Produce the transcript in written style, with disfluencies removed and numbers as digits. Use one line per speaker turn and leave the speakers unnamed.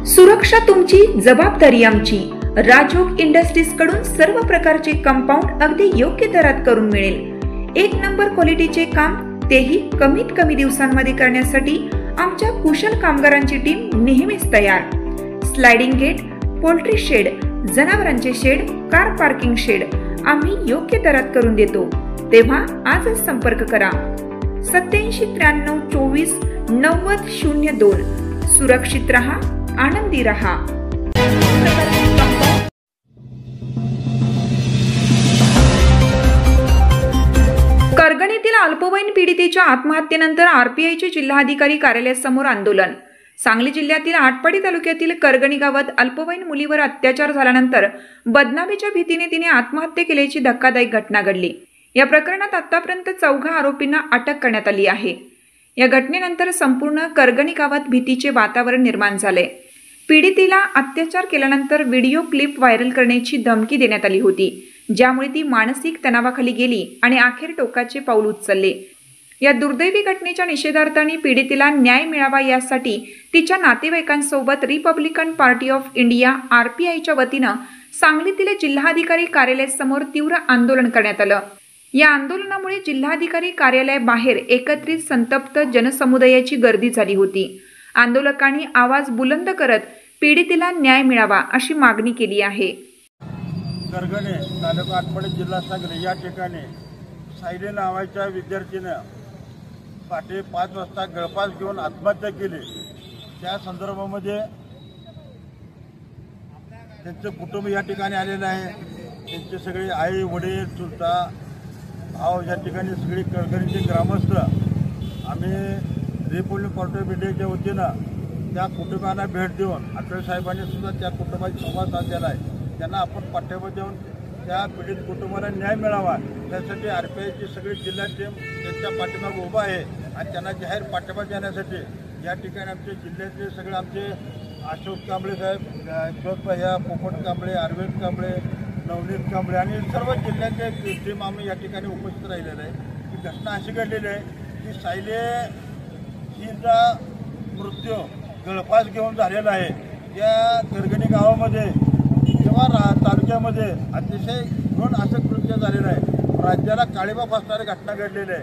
सुरक्षा तुमची, जबाबदारी आमची। राजयोग इंडस्ट्रीज कडून सर्व प्रकारचे कंपाऊंड अगदी योग्य दरात करून मिळेल। एक नंबर क्वालिटीचे काम, तेही कमीत कमी दिवसांमध्ये करण्यासाठी आमच्या कुशल कामगारांची टीम नेहमीच तयार। स्लाइडिंग गेट, पोल्ट्री शेड, जनावरांचे शेड, कार पार्किंग शेड आम्ही योग्य दरात करून देतो। तेव्हा आजच संपर्क करा 87 93 24 90 02। सुरक्षित रहा, आनंदी रहा। करगणीतील अल्पवयीन पीडितेच्या आत्महत्येनंतर आरपीआयचे जिल्हाधिकारी कार्यालयासमोर आंदोलन। सांगली जिल्ह्यातील आटपाडी तालुक्यातील करगणी गावात अल्पवयीन मुलीवर अत्याचार झाल्यानंतर बदनामीच्या भीतीने तिने आत्महत्या केल्याची धक्कादायक घटना घडली। या प्रकरणात आतापर्यंत 4 आरोपींना अटक करण्यात आली आहे। या घटनेनंतर संपूर्ण करगणी गावात भीतीचे वातावरण निर्माण झाले। पीडितेला अत्याचार केल्यानंतर व्हिडिओ क्लिप व्हायरल करण्याची धमकी देण्यात आली होती, ज्यामुळे ती मानसिक तणावाखाली गेली आणि अखेर टोकाचे पाऊल उचलले। या दुर्दैवी घटनेच्या निषेधार्थाने पीडितेला न्याय मिळावा यासाठी तिच्या नातेवाईकांसोबत रिपब्लिकन पार्टी ऑफ इंडिया आरपीआयच्या वतीनं सांगलीतील जिल्हाधिकारी कार्यालयासमोर तीव्र आंदोलन करण्यात आलं। या आंदोलनामुळे जिल्हाधिकारी कार्यालयाबाहेर एकत्रित संतप्त जनसमुदायाची गर्दी झाली होती। आंदोलकांनी आवाज बुलंद करत पीडितेला न्याय मिळावा अशी मागणी केली आहे।
करगणे तालुका आटपाडी जिल्हा सांगली या ठिकाणी सायली नावाच्या विद्यार्थीनं पहाटे 5 वाजता गळफास घेऊन आत्महत्या केली। त्या संदर्भामध्ये त्यांचे कुटुंब या ठिकाणी आलेलं आहे। त्यांचे सगळे आई वडील चुलता भाव या ठिकाणी सगळे करगणीचे ग्रामस्थ आम्ही रिपब्लिकन पार्टी ऑफ इंडियाच्या वतीनं त्या कुटुंबांना भेट देऊन आठवले साहेबांनी सुद्धा त्या कुटुंबाची संवाद साधलेला आहे। त्यांना आपण पाठिंबा देऊन त्या पीडित कुटुंबाला न्याय मिळावा त्यासाठी आरपीआयची सगळी जिल्हा टीम त्यांच्या पाठीमागे उभा आहे आणि त्यांना जाहीर पाठिंबा देण्यासाठी या ठिकाणी आमचे जिल्ह्यातले सगळे आमचे अशोक कांबळे साहेब, शोध भैया, पोपट कांबळे, अरविंद कांबळे, नवनीत कांबळे आणि सर्व जिल्ह्याचे टीम आम्ही या ठिकाणी उपस्थित राहिलेलं आहे। ही घटना अशी घडलेली आहे की सायली हिचा मृत्यू गळफास घेऊन झालेला आहे। या करगणी गावामध्ये किंवा तालुक्यामध्ये अतिशय घृण असं कृत्य झालेलं आहे। राज्याला काळीमा फासणारी घटना घडलेली आहे।